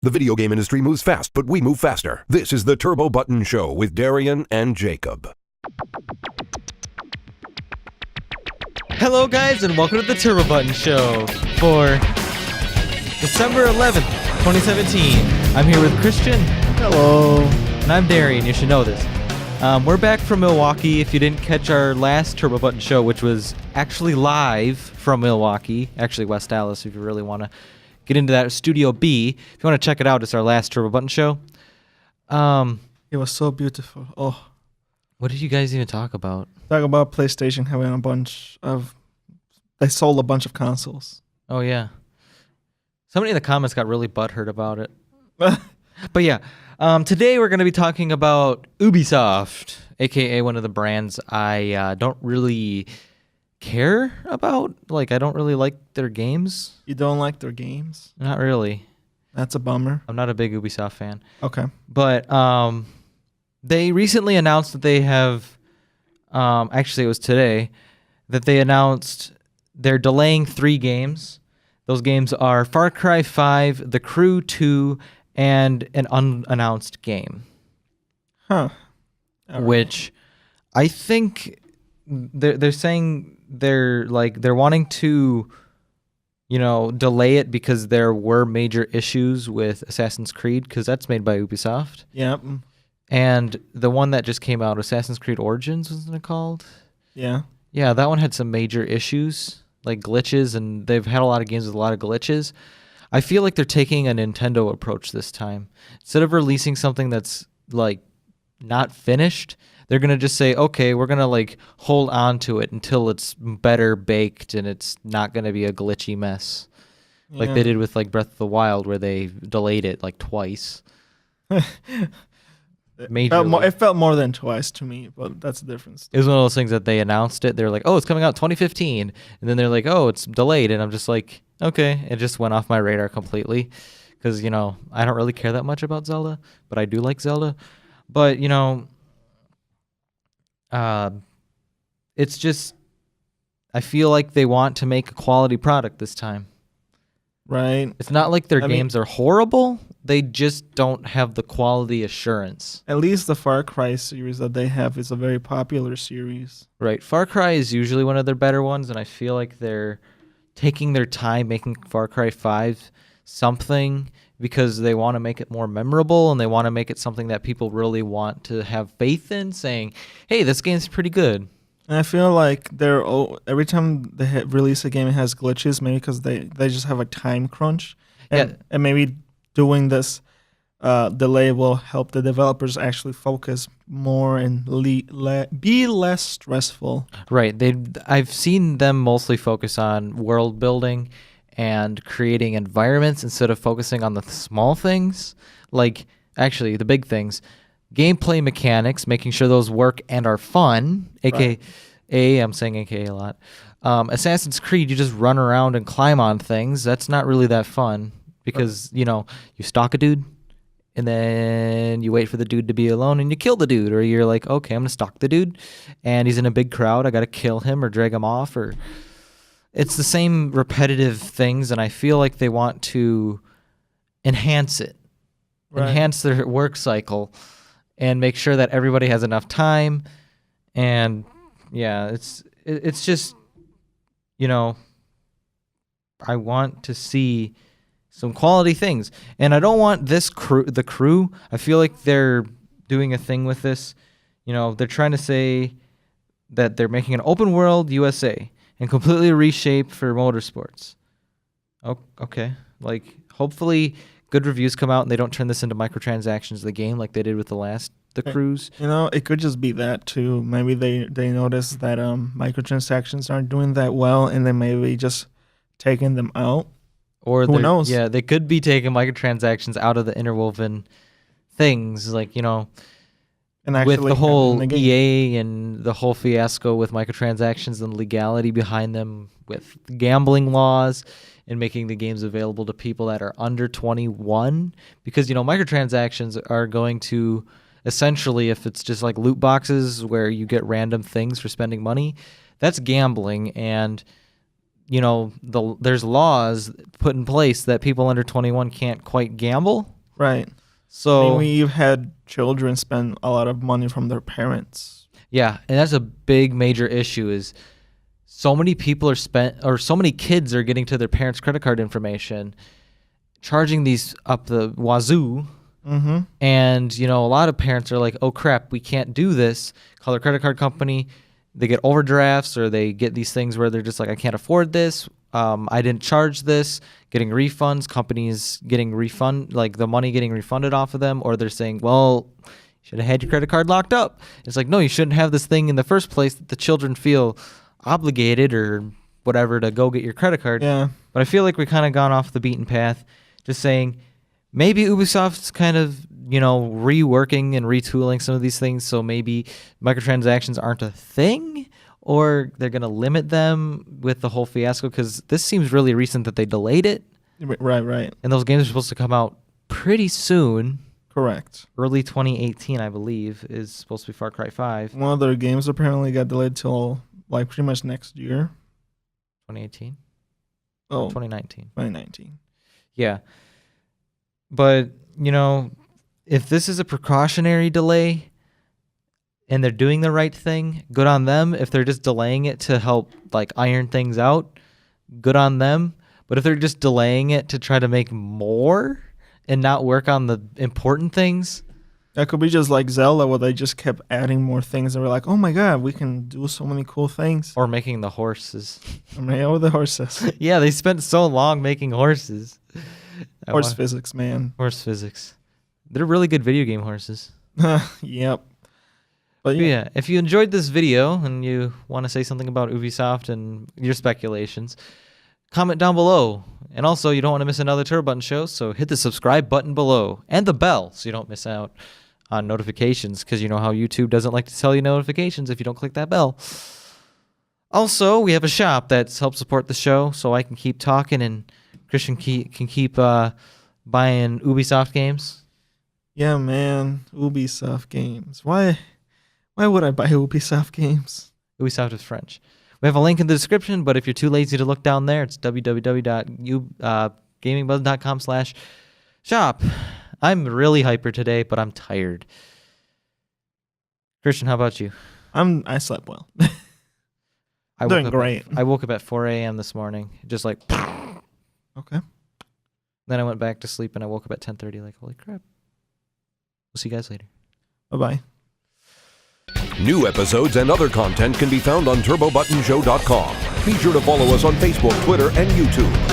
The video game industry moves fast, but we move faster. This is the Turbo Button Show with Darien and Jacob. Hello, guys, and welcome to the Turbo Button Show for December 11th, 2017. I'm here with Christian. Hello. And I'm Darien. You should know this. We're back from Milwaukee. If you didn't catch our last Turbo Button Show, which was actually live from Milwaukee, actually West Dallas, if you really want to get into that, Studio B. If you want to check it out, it's our last Turbo Button Show. It was so beautiful. Oh, What did you guys even talk about? talk about PlayStation having they sold a bunch of consoles. Oh, yeah. Somebody in the comments got really butthurt about it. But yeah, today we're going to be talking about Ubisoft, a.k.a. one of the brands I don't really care about. Like, I don't really like their games. You don't like their games? Not really. That's a bummer. I'm not a big Ubisoft fan. Okay. But they recently announced that they have, actually it was today, that they announced they're delaying 3 games. Those games are Far Cry 5, The Crew 2, and an unannounced game. Huh. All right. Which I think they're saying they're wanting to, delay it because there were major issues with Assassin's Creed, because that's made by Ubisoft. Yep. And the one that just came out, Assassin's Creed Origins, wasn't it called? Yeah. Yeah, that one had some major issues, like glitches, and they've had a lot of games with a lot of glitches. I feel like they're taking a Nintendo approach this time. Instead of releasing something that's not finished, they're going to just say, okay, we're going to hold on to it until it's better baked and it's not going to be a glitchy mess. Yeah. Like they did with Breath of the Wild, where they delayed it twice. It felt more than twice to me, but that's the difference. It was one of those things that they announced it. They're like, oh, it's coming out 2015. And then they're like, oh, it's delayed. And I'm just like, okay. It just went off my radar completely. Because, I don't really care that much about Zelda, but I do like Zelda. But, it's just, I feel like they want to make a quality product this time. Right. It's not like their games are horrible. They just don't have the quality assurance. At least the Far Cry series that they have is a very popular series. Right. Far Cry is usually one of their better ones, and I feel like they're taking their time making Far Cry 5 something because they want to make it more memorable, and they want to make it something that people really want to have faith in, saying, hey, this game's pretty good. And I feel like every time they release a game, it has glitches, maybe because they just have a time crunch. And maybe doing this delay will help the developers actually focus more and be less stressful. Right. I've seen them mostly focus on world building and creating environments instead of focusing on the small things, actually the big things. Gameplay mechanics, making sure those work and are fun, aka, I'm saying aka a lot. Assassin's Creed, you just run around and climb on things. That's not really that fun because, you stalk a dude and then you wait for the dude to be alone and you kill the dude. Or you're like, okay, I'm going to stalk the dude and he's in a big crowd. I got to kill him or drag him off. Or it's the same repetitive things, and I feel like they want to enhance it, enhance their work cycle, and make sure that everybody has enough time. And yeah, it's just, I want to see some quality things. And I don't want the crew. I feel like they're doing a thing with this. They're trying to say that they're making an open world USA and completely reshape for motorsports. Oh, okay. Hopefully good reviews come out and they don't turn this into microtransactions of the game like they did with the Crews. It could just be that too. Maybe they notice that microtransactions aren't doing that well, and then maybe just taking them out. Or who knows? Yeah, they could be taking microtransactions out of the interwoven things, And with the whole EA and the whole fiasco with microtransactions and legality behind them, with gambling laws and making the games available to people that are under 21. Because, microtransactions are going to essentially, if it's just like loot boxes where you get random things for spending money, that's gambling. And there's laws put in place that people under 21 can't quite gamble. Right. So we've had children spend a lot of money from their parents. Yeah, and that's a big major issue is so many people so many kids are getting to their parents' credit card information, charging these up the wazoo. Mm-hmm. And, a lot of parents are like, oh, crap, we can't do this. Call their credit card company. They get overdrafts or they get these things where they're just like, I can't afford this. I didn't charge this. Getting refunds, companies getting the money getting refunded off of them. Or they're saying, well, you should have had your credit card locked up. It's like, no, you shouldn't have this thing in the first place that the children feel obligated or whatever to go get your credit card. Yeah. But I feel like we kind of gone off the beaten path, just saying maybe Ubisoft's kind of, reworking and retooling some of these things. So maybe microtransactions aren't a thing, or they're going to limit them with the whole fiasco, because this seems really recent that they delayed it. Right. And those games are supposed to come out pretty soon. Correct. Early 2018, I believe, is supposed to be Far Cry 5. One of their games apparently got delayed till pretty much next year. 2018? Oh. 2019. 2019. Yeah. But, if this is a precautionary delay and they're doing the right thing, good on them. If they're just delaying it to help iron things out, good on them. But if they're just delaying it to try to make more and not work on the important things, that could be just like Zelda, where they just kept adding more things and we're like, oh my god, we can do so many cool things. Or making the horses. The horses. Yeah, they spent so long making horses. Horse physics, man. Horse physics. They're really good video game horses. Yep. But yeah, if you enjoyed this video and you want to say something about Ubisoft and your speculations, comment down below. And also, you don't want to miss another Turbo Button show, so hit the subscribe button below and the bell so you don't miss out on notifications, because you know how YouTube doesn't like to tell you notifications if you don't click that bell. Also, we have a shop that's helped support the show so I can keep talking and Christian can keep buying Ubisoft games. Yeah, man. Ubisoft games. Why would I buy Ubisoft games? Ubisoft is French. We have a link in the description, but if you're too lazy to look down there, it's www.gamingbuzz.com/shop. I'm really hyper today, but I'm tired. Christian, how about you? I slept well. Doing great. I woke up at 4 a.m. this morning, just like. Okay. Then I went back to sleep and I woke up at 10:30. Like, holy crap! We'll see you guys later. Bye-bye. New episodes and other content can be found on TurboButtonShow.com. Be sure to follow us on Facebook, Twitter, and YouTube.